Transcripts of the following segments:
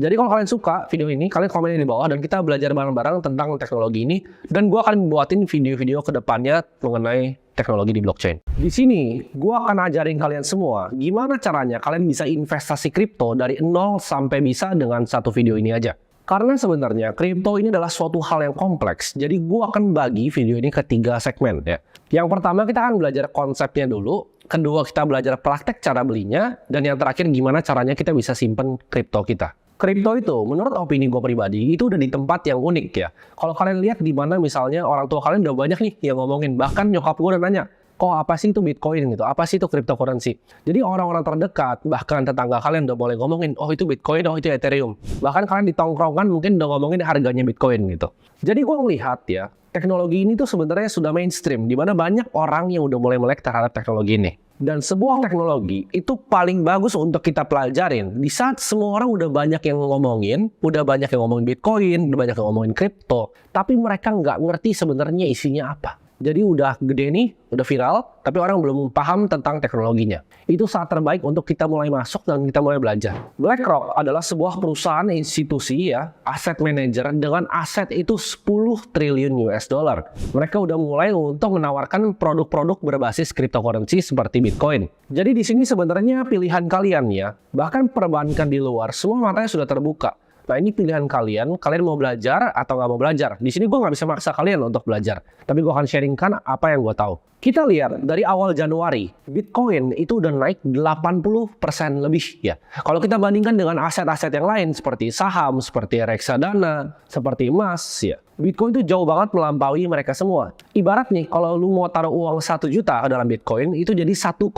Jadi kalau kalian suka video ini, kalian komen di bawah dan kita belajar bareng-bareng tentang teknologi ini. Dan gue akan buatin video-video ke depannya mengenai teknologi di blockchain. Di sini, gue akan ajarin kalian semua gimana caranya kalian bisa investasi kripto dari 0 sampai bisa dengan satu video ini aja. Karena sebenarnya kripto ini adalah suatu hal yang kompleks. Jadi gue akan bagi video ini ke 3 segmen ya. Yang pertama kita akan belajar konsepnya dulu. Kedua kita belajar praktek cara belinya. Dan yang terakhir gimana caranya kita bisa simpen kripto kita. Kripto itu, menurut opini gue pribadi, itu udah di tempat yang unik ya. Kalau kalian lihat di mana misalnya orang tua kalian udah banyak nih yang ngomongin. Bahkan nyokap gue udah nanya, kok apa sih itu Bitcoin gitu? Apa sih itu cryptocurrency? Jadi orang-orang terdekat, bahkan tetangga kalian udah boleh ngomongin, oh itu Bitcoin, oh itu Ethereum. Bahkan kalian di tongkrongan mungkin udah ngomongin harganya Bitcoin gitu. Jadi gue ngelihat ya, teknologi ini tuh sebenarnya sudah mainstream, di mana banyak orang yang udah mulai melek terhadap teknologi ini. Dan sebuah teknologi itu paling bagus untuk kita pelajarin di saat semua orang udah banyak yang ngomongin, udah banyak yang ngomongin Bitcoin, udah banyak yang ngomongin kripto, tapi mereka nggak ngerti sebenarnya isinya apa. Jadi udah gede nih, udah viral, tapi orang belum paham tentang teknologinya. Itu saat terbaik untuk kita mulai masuk dan kita mulai belajar. BlackRock adalah sebuah perusahaan institusi ya, aset manager dengan aset itu 10 triliun US dollar. Mereka udah mulai untuk menawarkan produk-produk berbasis cryptocurrency seperti Bitcoin. Jadi di sini sebenarnya pilihan kalian ya, bahkan perbankan di luar semua matanya sudah terbuka. Nah ini pilihan kalian mau belajar atau nggak mau belajar. Di sini gue nggak bisa maksa kalian untuk belajar. Tapi gue akan sharingkan apa yang gue tahu. Kita lihat dari awal Januari, Bitcoin itu udah naik 80% lebih ya. Kalau kita bandingkan dengan aset-aset yang lain seperti saham, seperti reksadana, seperti emas ya. Bitcoin itu jauh banget melampaui mereka semua. Ibarat nih kalau lu mau taruh uang 1 juta dalam Bitcoin itu jadi 1,8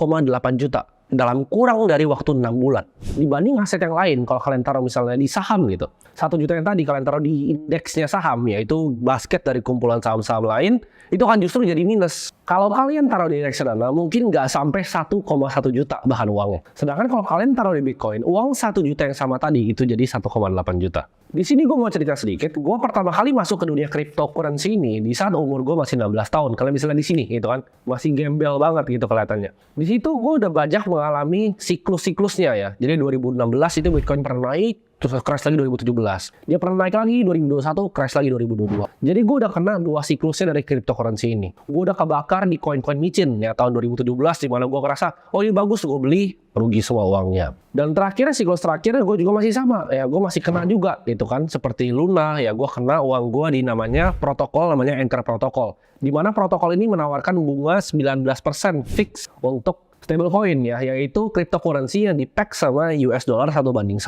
juta. Dalam kurang dari waktu 6 bulan. Dibanding aset yang lain, kalau kalian taruh misalnya di saham gitu. 1 juta yang tadi kalian taruh di indeksnya saham, yaitu basket dari kumpulan saham-saham lain, itu kan justru jadi minus. Kalau kalian taruh di reksadana, mungkin nggak sampai 1,1 juta bahan uangnya. Sedangkan kalau kalian taruh di Bitcoin, uang 1 juta yang sama tadi, itu jadi 1,8 juta. Di sini gue mau cerita sedikit, gue pertama kali masuk ke dunia cryptocurrency ini di saat umur gue masih 16 tahun. Kalian misalnya di sini gitu kan, masih gembel banget gitu kelihatannya. Di situ gue udah banyak mengalami siklus-siklusnya ya. Jadi 2016 itu Bitcoin pernah naik, terus crash lagi 2017. Dia pernah naik lagi 2021, crash lagi 2022. Jadi gue udah kena 2 siklusnya dari cryptocurrency ini. Gue udah kebakar di koin-koin micin ya tahun 2017 di mana gue ngerasa, oh ini bagus, gue beli, rugi semua uangnya. Dan terakhirnya siklus terakhirnya gue juga masih sama ya, gue masih kena juga gitu kan, seperti Luna ya, gue kena uang gue di namanya protokol, namanya Anchor Protocol, di mana protokol ini menawarkan bunga 19% fix untuk stablecoin ya, yaitu cryptocurrency yang di-peg sama US dollar 1:1.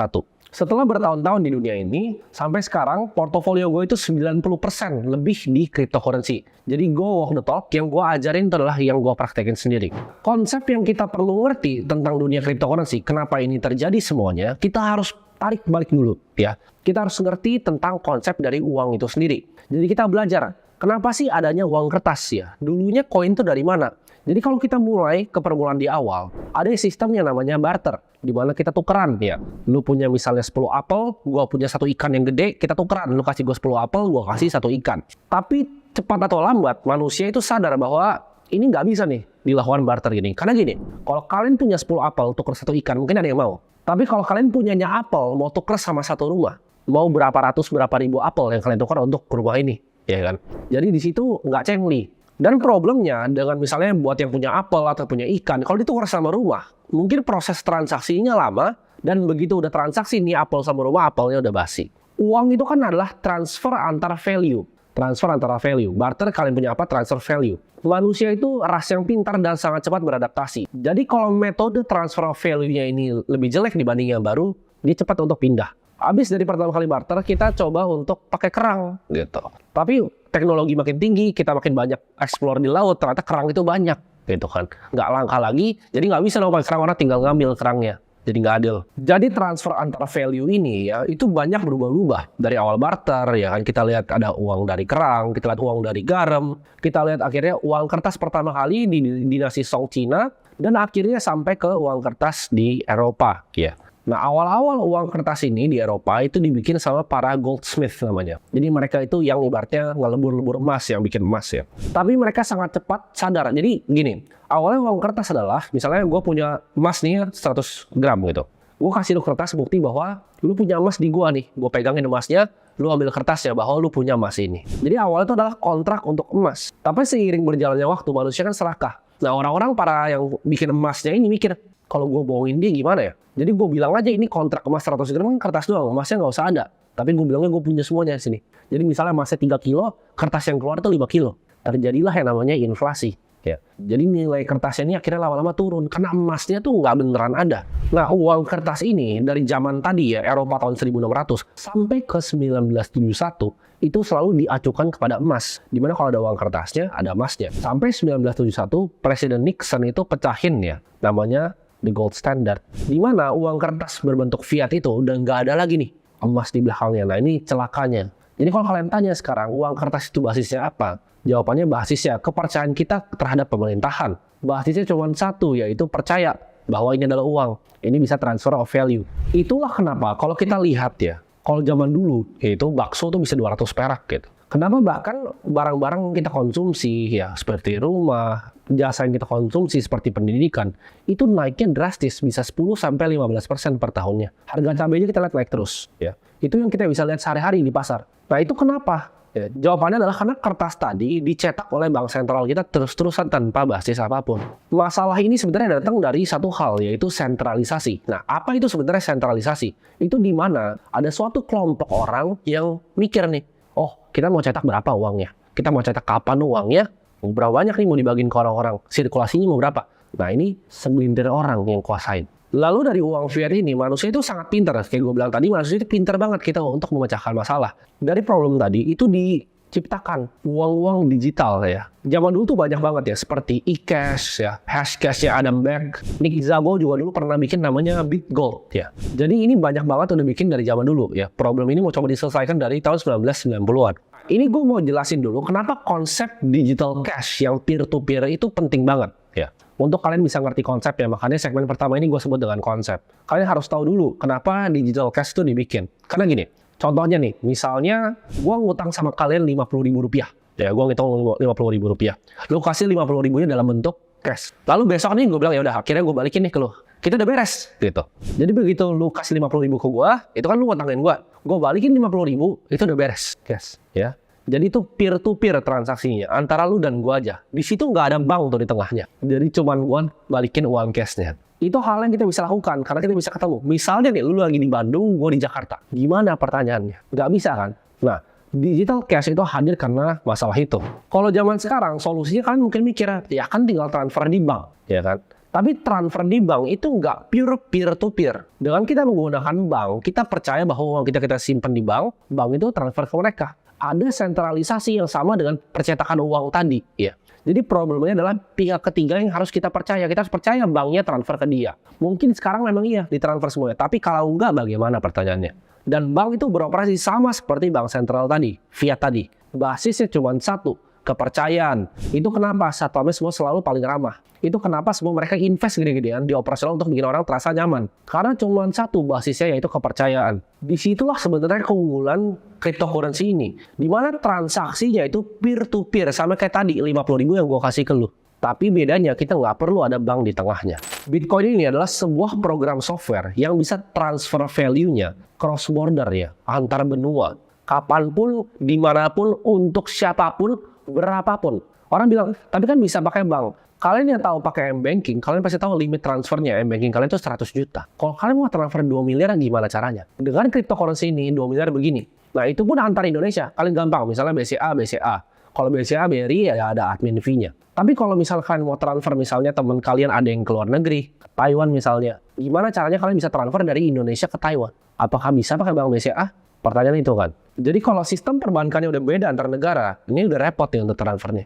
Setelah bertahun-tahun di dunia ini, sampai sekarang portofolio gue itu 90% lebih di cryptocurrency. Jadi gue walk the talk, yang gue ajarin itu adalah yang gue praktekin sendiri. Konsep yang kita perlu ngerti tentang dunia cryptocurrency, kenapa ini terjadi semuanya, kita harus tarik balik dulu ya. Kita harus ngerti tentang konsep dari uang itu sendiri. Jadi kita belajar, kenapa sih adanya uang kertas ya? Dulunya koin itu dari mana? Jadi kalau kita mulai ke permulaan di awal, ada sistem yang namanya barter, di mana kita tukeran ya. Lu punya misalnya 10 apel, gua punya 1 ikan yang gede, kita tukeran. Lu kasih gua 10 apel, gua kasih 1 ikan. Tapi cepat atau lambat, manusia itu sadar bahwa ini nggak bisa nih dilakukan barter gini. Karena gini, kalau kalian punya 10 apel, tuker 1 ikan, mungkin ada yang mau. Tapi kalau kalian punyanya apel, mau tuker sama 1 rumah, mau berapa ratus, berapa ribu apel yang kalian tukar untuk rumah ini, ya kan? Jadi di situ nggak cengli. Dan problemnya dengan misalnya buat yang punya apel atau punya ikan, kalau ditukar sama rumah, mungkin proses transaksinya lama, dan begitu udah transaksi nih apel sama rumah, apelnya udah basi. Uang itu kan adalah transfer antara value. Transfer antara value. Barter kalian punya apa? Transfer value. Manusia itu ras yang pintar dan sangat cepat beradaptasi. Jadi kalau metode transfer value-nya ini lebih jelek dibanding yang baru, dia cepat untuk pindah. Habis dari pertama kali barter, kita coba untuk pakai kerang gitu. Tapi teknologi makin tinggi, kita makin banyak explore di laut, ternyata kerang itu banyak gitu kan. Nggak langka lagi, jadi nggak bisa dong pakai kerang, orang tinggal ngambil kerangnya. Jadi nggak adil. Jadi transfer antara value ini ya, itu banyak berubah-ubah. Dari awal barter ya kan, kita lihat ada uang dari kerang, kita lihat uang dari garam, kita lihat akhirnya uang kertas pertama kali di dinasti Song Cina, dan akhirnya sampai ke uang kertas di Eropa ya. Nah, awal-awal uang kertas ini di Eropa itu dibikin sama para goldsmith namanya. Jadi mereka itu yang ibaratnya ngelebur-lebur emas, yang bikin emas ya. Tapi mereka sangat cepat sadar. Jadi gini, awalnya uang kertas adalah, misalnya gue punya emas nih 100 gram gitu. Gue kasih lu kertas bukti bahwa lu punya emas di gua nih. Gue pegangin emasnya, lu ambil kertasnya bahwa lu punya emas ini. Jadi awalnya itu adalah kontrak untuk emas. Tapi seiring berjalannya waktu, manusia kan serakah. Nah, orang-orang para yang bikin emasnya ini mikir, kalau gue bohongin dia gimana ya? Jadi gue bilang aja ini kontrak emas 100 gram, kertas doang, emasnya nggak usah ada. Tapi gue bilangnya gue punya semuanya di sini. Jadi misalnya emasnya 3 kilo, kertas yang keluar itu 5 kilo. Terjadilah yang namanya inflasi. Ya. Jadi nilai kertasnya ini akhirnya lama-lama turun karena emasnya tuh nggak beneran ada. Nah, uang kertas ini dari zaman tadi ya, Eropa tahun 1600 sampai ke 1971 itu selalu diacukan kepada emas. Dimana kalau ada uang kertasnya, ada emasnya. Sampai 1971, Presiden Nixon itu pecahin ya, namanya the gold standard. Dimana uang kertas berbentuk fiat itu udah nggak ada lagi nih emas di belakangnya. Nah, ini celakanya. Jadi kalau kalian tanya sekarang, uang kertas itu basisnya apa? Jawabannya basisnya kepercayaan kita terhadap pemerintahan. Basisnya cuma satu, yaitu percaya bahwa ini adalah uang. Ini bisa transfer of value. Itulah kenapa kalau kita lihat ya, kalau zaman dulu yaitu bakso tuh bisa 200 perak gitu. Kenapa bahkan barang-barang yang kita konsumsi ya seperti rumah, jasa yang kita konsumsi seperti pendidikan itu naiknya drastis, bisa 10-15% per tahunnya. Harga cabainya kita lihat naik terus ya. Itu yang kita bisa lihat sehari-hari di pasar. Nah, itu kenapa? Ya, jawabannya adalah karena kertas tadi dicetak oleh bank sentral kita terus-terusan tanpa basis apapun. Masalah ini sebenarnya datang dari satu hal, yaitu sentralisasi. Nah, apa itu sebenarnya sentralisasi? Itu di mana ada suatu kelompok orang yang mikir nih, oh, kita mau cetak berapa uangnya? Kita mau cetak kapan uangnya? Berapa banyak nih mau dibagiin ke orang-orang? Sirkulasinya mau berapa? Nah, ini segelintir orang yang kuasain. Lalu dari uang fiat ini, manusia itu sangat pintar. Kayak gue bilang tadi, manusia itu pintar banget kita untuk memecahkan masalah. Dari problem tadi, itu diciptakan uang-uang digital ya. Zaman dulu tuh banyak banget ya, seperti e-cash ya, Hashcash ya, Adam Back. Nick Szabo juga dulu pernah bikin namanya BitGold ya. Jadi ini banyak banget udah bikin dari zaman dulu ya. Problem ini mau coba diselesaikan dari tahun 1990-an. Ini gue mau jelasin dulu kenapa konsep digital cash yang peer-to-peer itu penting banget ya. Untuk kalian bisa ngerti konsep ya, makanya segmen pertama ini gue sebut dengan konsep. Kalian harus tahu dulu kenapa digital cash itu dibikin. Karena gini, contohnya nih, misalnya gue ngutang sama kalian Rp50.000. Ya, gue ngitung Rp50.000. Lu kasih Rp50.000-nya dalam bentuk cash. Lalu besok nih gue bilang, ya udah akhirnya gue balikin nih ke lu. Kita udah beres gitu. Jadi begitu lu kasih Rp50.000 ke gue, itu kan lu ngutangin gue. Gue balikin Rp50.000, itu udah beres cash ya. Jadi itu peer-to-peer transaksinya antara lu dan gua aja. Di situ nggak ada bank tuh di tengahnya. Jadi cuman gua balikin uang cashnya. Itu hal yang kita bisa lakukan karena kita bisa ketemu. Misalnya nih, lu lagi di Bandung, gua di Jakarta. Gimana pertanyaannya? Nggak bisa kan? Nah, digital cash itu hadir karena masalah itu. Kalau zaman sekarang, solusinya kalian mungkin mikir, ya kan tinggal transfer di bank, ya kan? Tapi transfer di bank itu nggak pure peer-to-peer. Dengan kita menggunakan bank, kita percaya bahwa uang kita simpan di bank itu transfer ke mereka. Ada sentralisasi yang sama dengan percetakan uang tadi ya. Jadi problemnya adalah pihak ketiga yang harus kita percaya. Kita harus percaya banknya transfer ke dia. Mungkin sekarang memang iya ditransfer semuanya, tapi kalau enggak bagaimana pertanyaannya? Dan bank itu beroperasi sama seperti bank sentral tadi, fiat tadi. Basisnya cuma satu, kepercayaan. Itu kenapa satpamnya semua selalu paling ramah. Itu kenapa semua mereka invest gede-gedean di operasional untuk bikin orang terasa nyaman. Karena cuma satu basisnya, yaitu kepercayaan. Disitulah sebenarnya keunggulan cryptocurrency ini. Dimana transaksinya itu peer-to-peer. Sama kayak tadi, 50.000 yang gue kasih ke lu. Tapi bedanya kita nggak perlu ada bank di tengahnya. Bitcoin ini adalah sebuah program software yang bisa transfer value-nya cross border ya, antar benua. Kapanpun, dimanapun, untuk siapapun, berapapun. Orang bilang, tapi kan bisa pakai bank. Kalian yang tahu pakai M-Banking, kalian pasti tahu limit transfernya M-Banking kalian itu 100 juta. Kalau kalian mau transfer 2 miliar, gimana caranya? Dengan cryptocurrency ini, 2 miliar begini. Nah, itu pun antar Indonesia. Kalian gampang, misalnya BCA. Kalau BCA, BRI, ya ada admin fee-nya. Tapi kalau misalkan mau transfer, misalnya teman kalian ada yang ke luar negeri, Taiwan misalnya, gimana caranya kalian bisa transfer dari Indonesia ke Taiwan? Apakah bisa pakai bank BCA? Pertanyaan itu kan. Jadi kalau sistem perbankannya udah beda antar negara, ini udah repot nih untuk transfernya.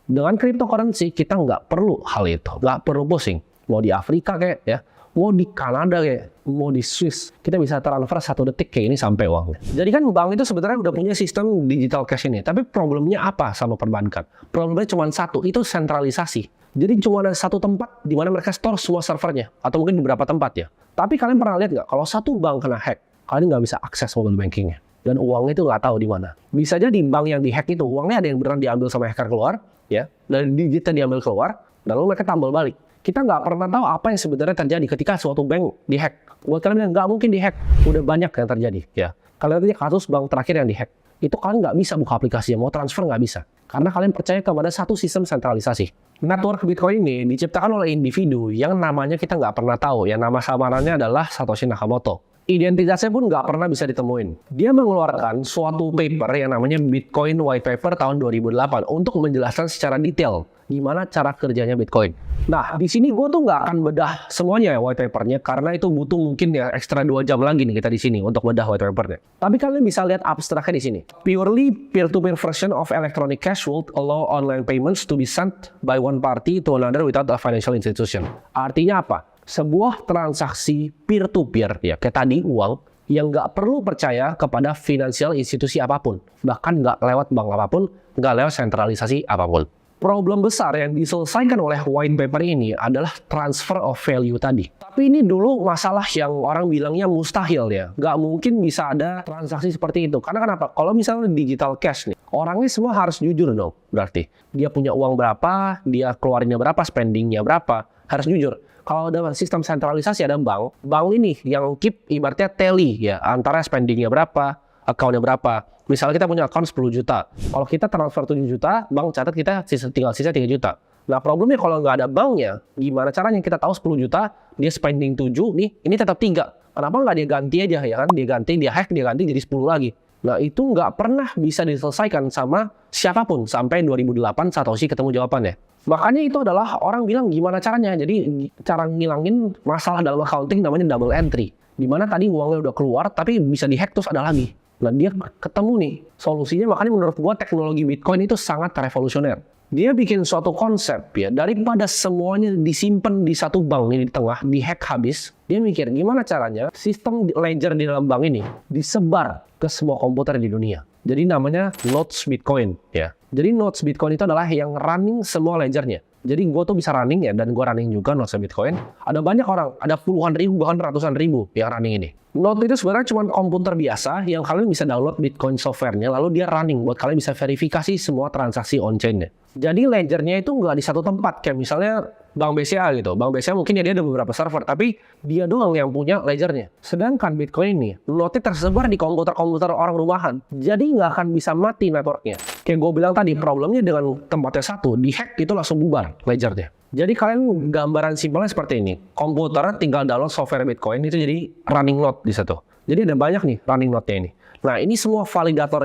Dengan cryptocurrency kita nggak perlu hal itu, nggak perlu pusing. Mau di Afrika kayak ya, mau di Kanada kayak, mau di Swiss, kita bisa transfer 1 detik kayak ini sampai uangnya. Jadi kan bank itu sebenarnya udah punya sistem digital cash ini, tapi problemnya apa sama perbankan? Problemnya cuma satu, itu sentralisasi. Jadi cuma ada satu tempat di mana mereka store semua servernya, atau mungkin beberapa tempat ya. Tapi kalian pernah lihat nggak? Kalau satu bank kena hack, kalian nggak bisa akses mobile bankingnya. Dan uangnya itu nggak tahu di mana. Bisa jadi bank yang dihack itu, uangnya ada yang beneran diambil sama hacker keluar, ya, dan digitnya diambil keluar, lalu mereka tambal balik. Kita nggak pernah tahu apa yang sebenarnya terjadi ketika suatu bank dihack. Buat kalian bilang nggak mungkin dihack, udah banyak yang terjadi ya. Kalian lihat kasus bank terakhir yang dihack, itu kalian nggak bisa buka aplikasi, mau transfer nggak bisa. Karena kalian percaya kepada satu sistem sentralisasi. Network Bitcoin ini diciptakan oleh individu yang namanya kita nggak pernah tahu, yang nama samarannya adalah Satoshi Nakamoto. Identitasnya pun nggak pernah bisa ditemuin. Dia mengeluarkan suatu paper yang namanya Bitcoin White Paper tahun 2008 untuk menjelaskan secara detail gimana cara kerjanya Bitcoin. Nah, di sini gue tuh nggak akan bedah semuanya ya white papernya, karena itu butuh mungkin ya ekstra 2 jam lagi nih kita di sini untuk bedah white papernya. Tapi kalian bisa lihat abstraknya di sini. Purely peer-to-peer version of electronic cash would allow online payments to be sent by one party to another without a financial institution. Artinya apa? Sebuah transaksi peer-to-peer, ya kayak tadi uang, yang nggak perlu percaya kepada finansial institusi apapun. Bahkan nggak lewat bank apapun, nggak lewat sentralisasi apapun. Problem besar yang diselesaikan oleh white paper ini adalah transfer of value tadi. Tapi ini dulu masalah yang orang bilangnya mustahil ya. Nggak mungkin bisa ada transaksi seperti itu. Karena kenapa? Kalau misalnya digital cash nih, orangnya semua harus jujur dong. Berarti dia punya uang berapa, dia keluarinnya berapa, spendingnya berapa, harus jujur. Kalau ada sistem sentralisasi, ada bank ini yang keep ibaratnya tally ya, antara spendingnya berapa, account-nya berapa. Misalnya kita punya account 10 juta. Kalau kita transfer 7 juta, bank catat kita tinggal sisa 3 juta. Nah problemnya kalau nggak ada banknya, gimana caranya kita tahu 10 juta, dia spending 7, nih ini tetap 3. Kenapa nggak dia ganti aja ya kan? Dia ganti, dia hack, dia ganti jadi 10 lagi. Nah itu nggak pernah bisa diselesaikan sama siapapun sampai 2008 Satoshi ketemu jawabannya. Makanya itu adalah orang bilang gimana caranya. Jadi cara ngilangin masalah dalam accounting namanya double entry. Dimana tadi uangnya udah keluar tapi bisa dihack terus ada lagi. Nah dia ketemu nih solusinya, makanya menurut gua teknologi Bitcoin itu sangat revolusioner. Dia bikin suatu konsep ya, daripada semuanya disimpan di satu bank ini di tengah, dihack habis, dia mikir gimana caranya sistem ledger di dalam bank ini disebar ke semua komputer di dunia. Jadi namanya nodes Bitcoin ya. Jadi nodes Bitcoin itu adalah yang running semua ledgernya. Jadi gue tuh bisa running ya, dan gue running juga nodes Bitcoin. Ada banyak orang, ada puluhan ribu bahkan ratusan ribu yang running ini. Node itu sebenarnya cuma komputer biasa yang kalian bisa download Bitcoin software-nya, lalu dia running buat kalian bisa verifikasi semua transaksi on-chain-nya. Jadi ledgernya itu nggak di satu tempat, kayak misalnya Bank BCA gitu. Bank BCA mungkin ya dia ada beberapa server, tapi dia doang yang punya ledgernya. Sedangkan Bitcoin ini, node-nya tersebar di komputer-komputer orang rumahan. Jadi nggak akan bisa mati networknya. Kayak gue bilang tadi, problemnya dengan tempatnya satu, dihack itu langsung bubar ledgernya. Jadi kalian gambaran simpelnya seperti ini. Komputer tinggal download software Bitcoin itu jadi running node di situ. Jadi ada banyak nih running node-nya ini. Nah ini semua validator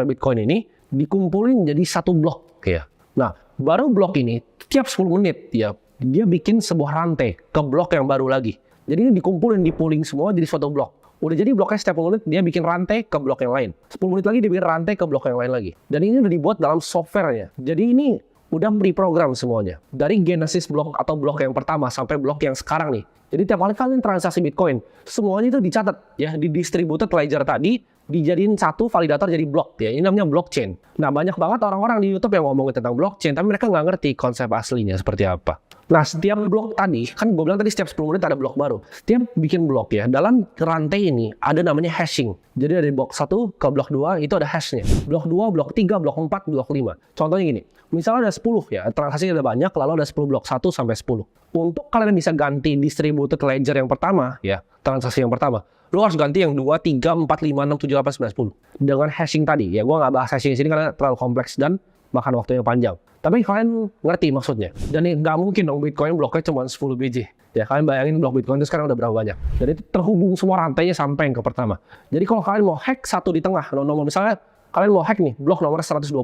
Bitcoin ini dikumpulin jadi satu blok ya. Nah baru blok ini tiap 10 menit ya dia bikin sebuah rantai ke blok yang baru lagi. Jadi ini dikumpulin, dipooling semua jadi suatu blok. Udah jadi bloknya setiap 10 menit dia bikin rantai ke blok yang lain. 10 menit lagi dia bikin rantai ke blok yang lain lagi. Dan ini udah dibuat dalam software-nya. Jadi ini udah pre-program semuanya. Dari genesis blok atau blok yang pertama sampai blok yang sekarang nih. Jadi tiap kali kalian transaksi Bitcoin, semuanya itu dicatat ya di distributed ledger tadi, dijadiin satu validator jadi blok ya. Ini namanya blockchain. Nah, banyak banget orang-orang di YouTube yang ngomongin tentang blockchain, tapi mereka nggak ngerti konsep aslinya seperti apa. Nah, setiap blok tadi, kan gue bilang tadi setiap 10 menit ada blok baru. Setiap bikin blok ya, dalam rantai ini ada namanya hashing. Jadi dari blok 1 ke blok 2 itu ada hashnya. Blok 2, blok 3, blok 4, blok 5. Contohnya gini, misalnya ada 10 ya, transaksinya ada banyak, lalu ada 10 blok 1 sampai 10. Untuk kalian bisa ganti distributed ledger yang pertama ya, transaksi yang pertama, lu harus ganti yang 2, 3, 4, 5, 6, 7, 8, 9, 10. Dengan hashing tadi, ya gue nggak bahas hashing di sini karena terlalu kompleks dan makan waktu yang panjang. Tapi kalian ngerti maksudnya. Dan nggak mungkin dong Bitcoin bloknya cuma 10 biji. Ya kalian bayangin blok Bitcoin itu sekarang udah berapa banyak. Dan itu terhubung semua rantainya sampai yang ke pertama. Jadi kalau kalian mau hack satu di tengah, nomor misalnya kalian mau hack nih blok nomor 120.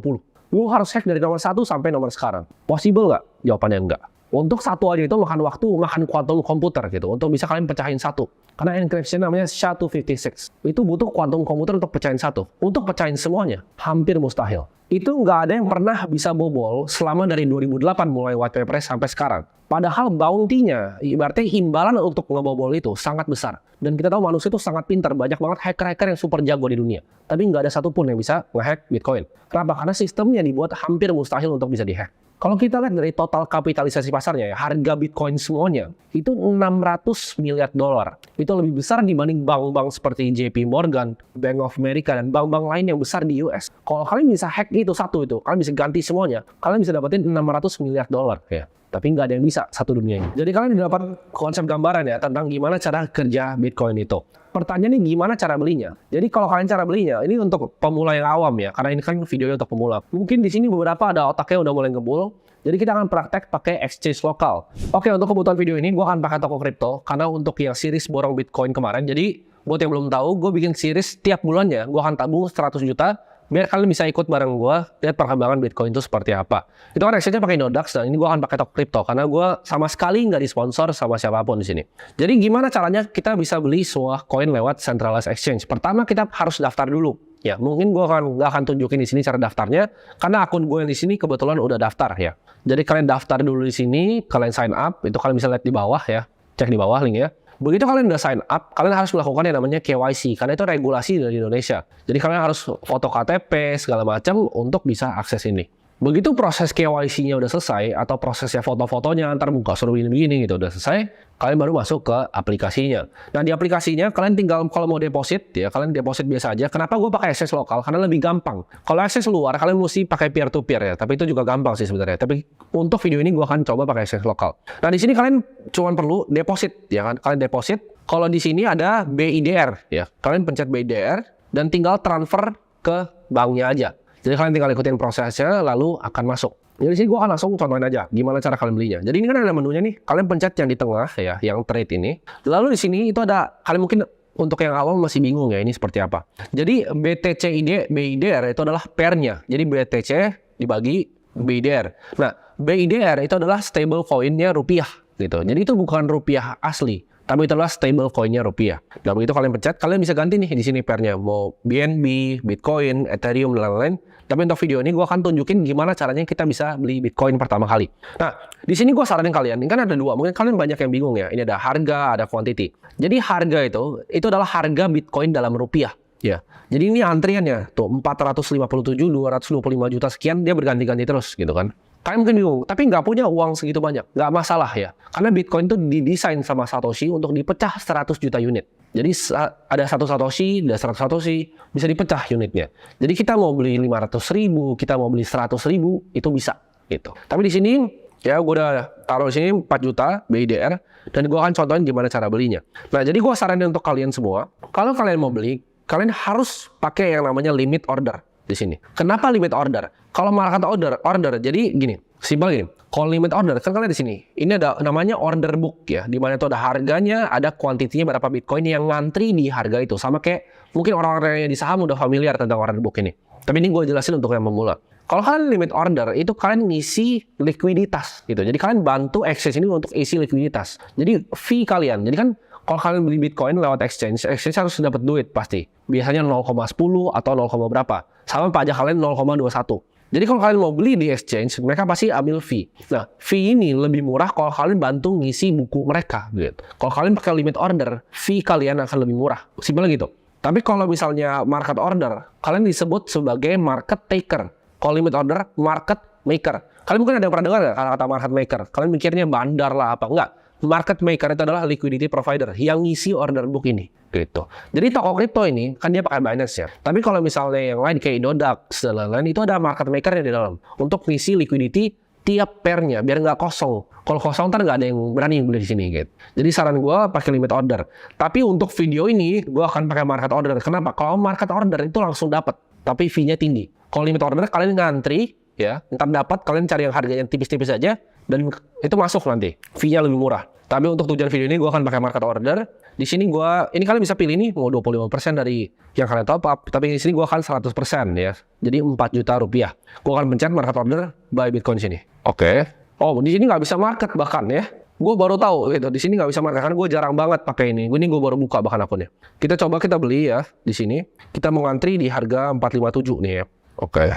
Lu harus hack dari nomor 1 sampai nomor sekarang. Possible nggak? Jawabannya enggak. Untuk satu aja itu makan waktu, makan kuantum komputer gitu. Untuk bisa kalian pecahin satu. Karena encryption namanya SHA-256. Itu butuh kuantum komputer untuk pecahin satu. Untuk pecahin semuanya, hampir mustahil. Itu nggak ada yang pernah bisa bobol selama dari 2008 mulai white paper sampai sekarang. Padahal bounty-nya, ibaratnya imbalan untuk ngebobol itu sangat besar. Dan kita tahu manusia itu sangat pintar, banyak banget hacker-hacker yang super jago di dunia. Tapi nggak ada satupun yang bisa nge-hack Bitcoin. Kenapa? Karena sistemnya dibuat hampir mustahil untuk bisa di-hack. Kalau kita lihat dari total kapitalisasi pasarnya ya, harga Bitcoin semuanya itu 600 miliar dolar. Itu lebih besar dibanding bank-bank seperti JP Morgan, Bank of America, dan bank-bank lain yang besar di US. Kalau kalian bisa hack itu satu itu, kalian bisa ganti semuanya, kalian bisa dapetin 600 miliar dolar ya. tapi nggak ada yang bisa satu dunia ini. Jadi kalian dapat konsep gambaran ya tentang gimana cara kerja Bitcoin itu. Pertanyaannya gimana cara belinya? Jadi kalau kalian cara belinya, ini untuk pemula yang awam ya, karena ini kan videonya untuk pemula. Mungkin di sini beberapa ada otaknya udah mulai ngebul, jadi kita akan praktek pakai exchange lokal. Oke, untuk kebutuhan video ini, gue akan pakai toko kripto, karena untuk yang series borong Bitcoin kemarin, jadi buat yang belum tahu, gue bikin series tiap bulannya, gue akan tabung 100 juta, biar kalian bisa ikut bareng gue, lihat perkembangan Bitcoin itu seperti apa. Itu kan exchange-nya pakai Nodax, dan ini gue akan pakai toko kripto, karena gue sama sekali nggak disponsor sama siapapun di sini. Jadi gimana caranya kita bisa beli sebuah koin lewat centralized exchange? Pertama kita harus daftar dulu. Ya, mungkin gue nggak akan tunjukin di sini cara daftarnya, karena akun gue yang di sini kebetulan udah daftar ya. Jadi kalian daftar dulu di sini, kalian sign up, itu kalian bisa lihat di bawah ya, cek di bawah link ya. Begitu kalian udah sign up, kalian harus melakukan yang namanya KYC, karena itu regulasi dari Indonesia. Jadi kalian harus foto KTP segala macam untuk bisa akses ini. Begitu proses KYC-nya udah selesai, atau prosesnya foto-fotonya, ntar muka suruh begini-begini gitu, udah selesai, kalian baru masuk ke aplikasinya. Nah di aplikasinya, kalian tinggal kalau mau deposit, ya kalian deposit biasa aja. Kenapa gue pakai akses lokal? Karena lebih gampang. Kalau akses luar, kalian mesti pakai peer-to-peer ya, tapi itu juga gampang sih sebenarnya. Tapi untuk video ini gue akan coba pakai akses lokal. Nah di sini kalian cuma perlu deposit, ya kan? Kalian deposit. Kalau di sini ada BIDR, ya kalian pencet BIDR dan tinggal transfer ke banknya aja. Jadi kalian tinggal ikutin prosesnya, lalu akan masuk. Jadi di sini gue akan langsung contohin aja gimana cara kalian belinya. Jadi ini kan ada menunya nih, kalian pencet yang di tengah ya, yang trade ini. Lalu di sini itu ada, kalian mungkin untuk yang awam masih bingung ya ini seperti apa. Jadi BIDR itu adalah pairnya. Jadi BTC dibagi BIDR. Nah, BIDR itu adalah stable coin-nya rupiah gitu. Jadi itu bukan rupiah asli, tapi itu adalah stable coin-nya rupiah. Dan begitu kalian pencet, kalian bisa ganti nih di sini pairnya, mau BNB, Bitcoin, Ethereum, dan lain-lain. Tapi untuk video ini gue akan tunjukin gimana caranya kita bisa beli Bitcoin pertama kali. Nah, di sini gue saranin kalian, ini kan ada dua, mungkin kalian banyak yang bingung ya. Ini ada harga, ada quantity. Jadi harga itu adalah harga Bitcoin dalam rupiah. Ya, jadi ini antriannya tuh 457, 225 juta sekian, dia berganti-ganti terus gitu kan. Kalian mungkin bingung, tapi nggak punya uang segitu banyak. Nggak masalah ya. Karena Bitcoin itu didesain sama Satoshi untuk dipecah 100 juta unit. Jadi ada 1 Satoshi, ada 100 Satoshi, bisa dipecah unitnya. Jadi kita mau beli 500.000, kita mau beli 100.000, itu bisa. Gitu. Tapi di sini, ya gue udah taruh di sini 4 juta BIDR, dan gue akan contohin gimana cara belinya. Nah, jadi gue saranin untuk kalian semua, kalau kalian mau beli, kalian harus pakai yang namanya limit order di sini. Kenapa limit order? Kalau market order, jadi gini, simpel gini. Kalau limit order, kan kalian di sini, ini ada namanya order book ya, di mana itu ada harganya, ada kuantitinya berapa Bitcoin yang ngantri di harga itu. Sama kayak mungkin orang-orang yang di saham udah familiar tentang order book ini. Tapi ini gue jelasin untuk yang pemula. Kalau kalian limit order, itu kalian ngisi likuiditas gitu. Jadi kalian bantu exchange ini untuk isi likuiditas. Jadi fee kalian, jadi kan kalau kalian beli Bitcoin lewat exchange harus dapat duit pasti. Biasanya 0,10 atau 0, berapa. Sama pajak kalian 0,21. Jadi kalau kalian mau beli di exchange, mereka pasti ambil fee. Nah, fee ini lebih murah kalau kalian bantu ngisi buku mereka gitu. Kalau kalian pakai limit order, fee kalian akan lebih murah. Simpelnya gitu. Tapi kalau misalnya market order, kalian disebut sebagai market taker. Kalau limit order, market maker. Kalian mungkin ada yang pernah dengar nggak kata-kata market maker? Kalian mikirnya bandar lah apa? Enggak. Market maker itu adalah liquidity provider yang ngisi order book ini gitu. Jadi toko kripto ini kan dia pakai Binance ya. Tapi kalau misalnya yang lain kayak Nodax dan lain-lain itu ada market maker di dalam untuk ngisi liquidity tiap pairnya biar nggak kosong. Kalau kosong ntar nggak ada yang berani beli di sini gitu. Jadi saran gue pakai limit order. Tapi untuk video ini gue akan pakai market order. Kenapa? Kalau market order itu langsung dapat, tapi fee-nya tinggi. Kalau limit order kalian ngantri ya, ntar dapat kalian cari yang harganya tipis-tipis aja dan itu masuk nanti. Fee-nya lebih murah. Tapi untuk tujuan video ini gue akan pakai market order. Di sini ini kalian bisa pilih nih mau 25% dari yang kalian top up. Tapi di sini gue akan 100% ya. Jadi 4 juta rupiah. Gue akan pencet market order buy Bitcoin sini. Oke. Oh, di sini nggak bisa market bahkan ya. Gue baru tahu gitu. Di sini nggak bisa market karena gue jarang banget pakai ini. Ini gue baru buka bahkan akunnya. Kita beli ya di sini. Kita mau ngantri di harga 457 nih ya. Oke.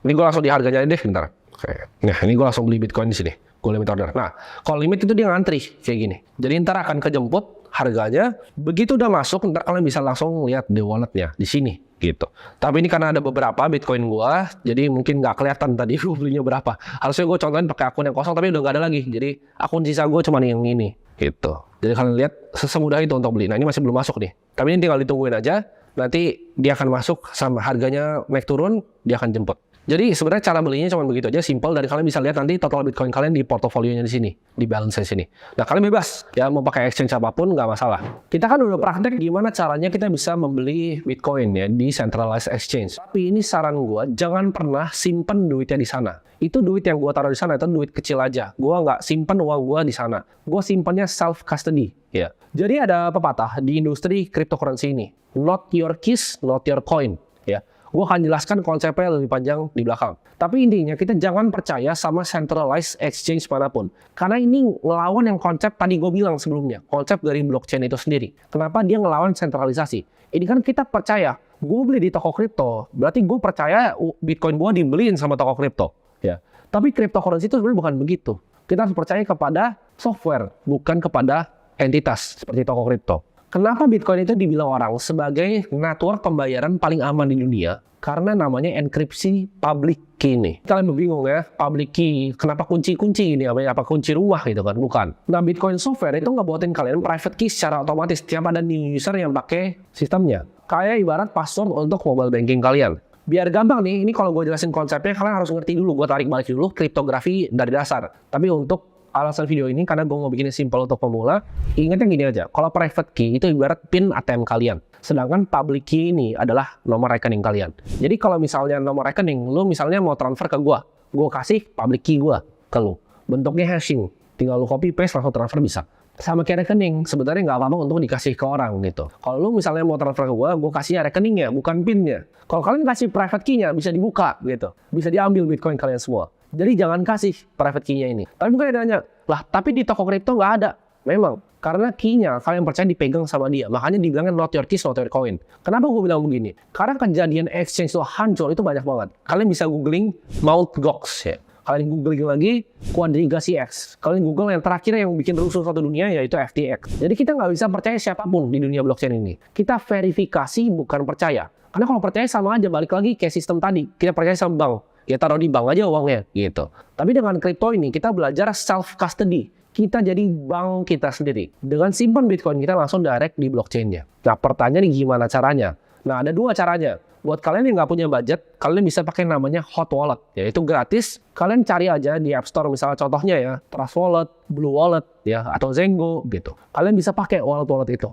Ini gue langsung di harganya deh bentar. Oke. Nah, ini gue langsung beli Bitcoin di sini. Gue limit order. Nah, kalau limit itu dia ngantri kayak gini. Jadi ntar akan kejemput harganya. Begitu udah masuk, ntar kalian bisa langsung lihat di walletnya di sini gitu. Tapi ini karena ada beberapa Bitcoin gue, jadi mungkin nggak kelihatan tadi gue belinya berapa. Harusnya gue contohin pakai akun yang kosong, tapi udah nggak ada lagi. Jadi akun sisa gue cuma yang ini gitu. Jadi kalian lihat sesemudah itu untuk beli. Nah, ini masih belum masuk nih. Tapi ini tinggal ditungguin aja. Nanti dia akan masuk sama harganya naik turun, dia akan jemput. Jadi sebenarnya cara belinya cuma begitu aja, simple, dan kalian bisa lihat nanti total Bitcoin kalian di portofolionya di sini, di balance di sini. Nah, kalian bebas ya mau pakai exchange apapun nggak masalah. Kita kan udah praktek gimana caranya kita bisa membeli Bitcoin ya di centralized exchange. Tapi ini saran gua, jangan pernah simpen duitnya di sana. Itu duit yang gua taruh di sana itu duit kecil aja. Gua nggak simpen uang gua di sana. Gua simpennya self custody ya. Jadi ada pepatah di industri cryptocurrency ini, not your keys, not your coin ya. Gue akan jelaskan konsepnya lebih panjang di belakang. Tapi intinya kita jangan percaya sama centralized exchange manapun. Karena ini ngelawan yang konsep tadi gue bilang sebelumnya. Konsep dari blockchain itu sendiri. Kenapa dia ngelawan sentralisasi? Ini kan kita percaya, gue beli di toko kripto, berarti gue percaya Bitcoin gue dibeliin sama toko kripto. Ya. Tapi cryptocurrency itu sebenarnya bukan begitu. Kita harus percaya kepada software, bukan kepada entitas seperti toko kripto. Kenapa Bitcoin itu dibilang orang sebagai network pembayaran paling aman di dunia? Karena namanya enkripsi public key nih. Kalian bingung ya, public key, kenapa kunci-kunci ini? Apa kunci rumah gitu kan? Bukan. Nah, Bitcoin software itu ngebuatin kalian private key secara otomatis setiap ada new user yang pakai sistemnya. Kayak ibarat password untuk mobile banking kalian. Biar gampang nih, ini kalau gue jelasin konsepnya, kalian harus ngerti dulu. Gue tarik balik dulu kriptografi dari dasar. Tapi untuk alasan video ini, karena gue mau bikinnya simple untuk pemula, ingat yang gini aja, kalau private key itu ibarat PIN ATM kalian, sedangkan public key ini adalah nomor rekening kalian. Jadi kalau misalnya nomor rekening, lu misalnya mau transfer ke gue kasih public key gue ke lu, bentuknya hashing, tinggal lu copy paste langsung transfer bisa. Sama kayak rekening, sebenarnya nggak apa-apa untuk dikasih ke orang gitu. Kalau lu misalnya mau transfer ke gue kasih rekeningnya, bukan PIN-nya. Kalau kalian kasih private key-nya, bisa dibuka gitu, bisa diambil Bitcoin kalian semua. Jadi jangan kasih private key-nya ini. Tapi mungkin ada nanya, lah tapi di toko kripto nggak ada. Memang, karena key-nya kalian percaya dipegang sama dia. Makanya dibilangnya not your keys, not your coin. Kenapa gue bilang begini? Karena kejadian exchange itu hancur itu banyak banget. Kalian bisa googling Mt. Gox ya. Kalian googling lagi Quadriga CX. Kalian google yang terakhir yang bikin rusuh satu dunia yaitu FTX. Jadi kita nggak bisa percaya siapapun di dunia blockchain ini. Kita verifikasi bukan percaya. Karena kalau percaya sama aja balik lagi kayak sistem tadi. Kita percaya sama bank. Ya taruh di bank aja uangnya gitu. Tapi dengan kripto ini kita belajar self custody. Kita jadi bank kita sendiri. Dengan simpan Bitcoin kita langsung direct di blockchain-nya. Nah pertanyaannya gimana caranya? Nah ada dua caranya. Buat kalian yang nggak punya budget, kalian bisa pakai namanya Hot Wallet. Yaitu gratis. Kalian cari aja di App Store misalnya contohnya ya. Trust Wallet, Blue Wallet ya atau Zengo gitu. Kalian bisa pakai wallet-wallet itu.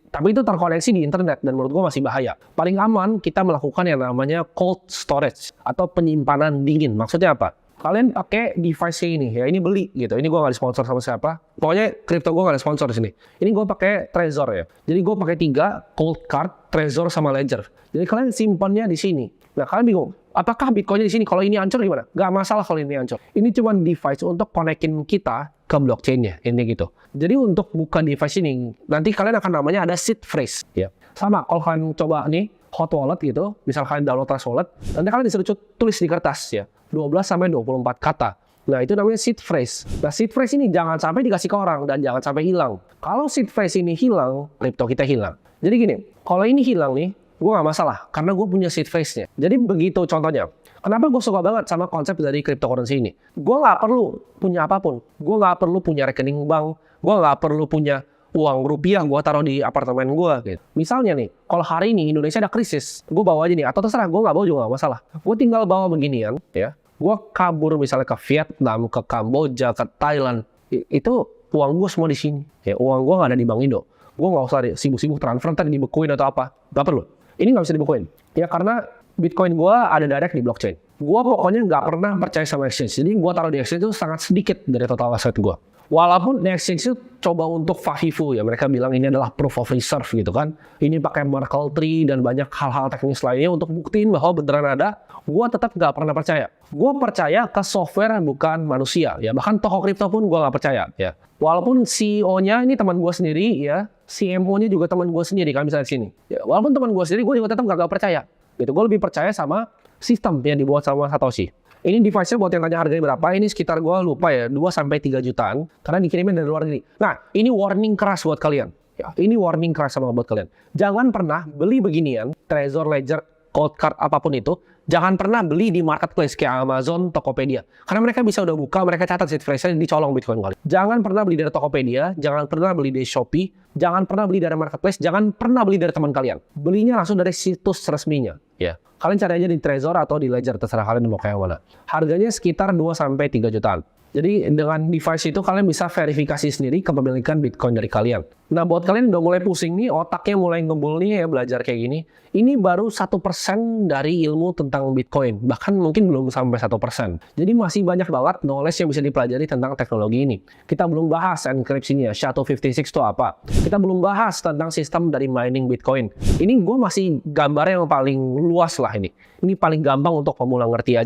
Tapi itu terkoneksi di internet dan menurut gue masih bahaya. Paling aman kita melakukan yang namanya cold storage atau penyimpanan dingin. Maksudnya apa? Kalian pakai device ini ya, ini beli gitu. Ini gue nggak disponsor sama siapa. Pokoknya kripto gue nggak ada sponsor di sini. Ini gue pakai Trezor ya. Jadi gue pakai 3 cold card, Trezor sama Ledger. Jadi kalian simpannya di sini. Nah kalian bingung, apakah Bitcoinnya di sini? Kalau ini hancur gimana? Gak masalah kalau ini hancur. Ini cuma device untuk konekin kita ke blockchain-nya, ini gitu. Jadi untuk buka device ini, nanti kalian akan namanya ada seed phrase. Ya. Sama, kalau kalian coba nih, Hot Wallet gitu, misal kalian download Trust Wallet, nanti kalian disuruh tulis di kertas ya, 12-24 kata. Nah itu namanya seed phrase. Nah seed phrase ini jangan sampai dikasih ke orang dan jangan sampai hilang. Kalau seed phrase ini hilang, kripto kita hilang. Jadi gini, kalau ini hilang nih, gue gak masalah, karena gue punya seed phrase-nya. Jadi begitu contohnya. Kenapa gue suka banget sama konsep dari cryptocurrency ini? Gue nggak perlu punya apapun. Gue nggak perlu punya rekening bank. Gue nggak perlu punya uang rupiah gue taruh di apartemen gue. Gitu. Misalnya nih, kalau hari ini Indonesia ada krisis, gue bawa aja nih. Atau terserah, gue nggak bawa juga nggak masalah. Gue tinggal bawa beginian, ya. Gue kabur misalnya ke Vietnam, ke Kamboja, ke Thailand. Itu uang gue semua di sini. Ya, uang gue nggak ada di Bank Indo. Gue nggak usah sibuk-sibuk transfer ntar dibekuin atau apa. Nggak perlu. Ini nggak bisa dibekuin. Ya karena Bitcoin gue ada direct di blockchain. Gue pokoknya nggak pernah percaya sama exchange. Jadi gue taruh di exchange itu sangat sedikit dari total aset gue. Walaupun di exchange itu coba untuk Fafifu ya. Mereka bilang ini adalah proof of reserve gitu kan. Ini pakai Merkle tree dan banyak hal-hal teknis lainnya untuk buktiin bahwa beneran ada. Gue tetap nggak pernah percaya. Gue percaya ke software bukan manusia. Ya bahkan toko kripto pun gue nggak percaya. Ya walaupun CEO-nya ini teman gue sendiri ya. CMO-nya juga teman gue sendiri. Kalian bisa lihat sini. Ya, walaupun teman gue sendiri, gue juga tetap nggak percaya. Gitu. Gue lebih percaya sama sistem yang dibuat sama Satoshi. Ini device-nya buat yang tanya harganya berapa, ini sekitar gue lupa ya, 2-3 jutaan. Karena dikirimin dari luar negeri. Nah, ini warning keras buat kalian. Ya, ini warning keras sama buat kalian. Jangan pernah beli beginian, Trezor, Ledger, Cold Card, apapun itu. Jangan pernah beli di marketplace kayak Amazon, Tokopedia. Karena mereka bisa udah buka, mereka catat seed phrase-nya dicolong Bitcoin kali. Jangan pernah beli dari Tokopedia, jangan pernah beli dari Shopee, jangan pernah beli dari marketplace, jangan pernah beli dari teman kalian. Belinya langsung dari situs resminya. Ya, kalian cari aja di Trezor atau di Ledger, terserah kalian mau kayak mana. Harganya sekitar 2-3 jutaan. Jadi dengan device itu kalian bisa verifikasi sendiri kepemilikan Bitcoin dari kalian. Nah, buat kalian udah mulai pusing nih, otaknya mulai ngebul nih ya belajar kayak gini. Ini baru 1% dari ilmu tentang Bitcoin. Bahkan mungkin belum sampai 1%. Jadi masih banyak banget knowledge yang bisa dipelajari tentang teknologi ini. Kita belum bahas enkripsinya, SHA-256 itu apa. Kita belum bahas tentang sistem dari mining Bitcoin. Ini gue masih gambarnya yang paling luas lah ini. Ini paling gampang untuk pemula ngerti aja.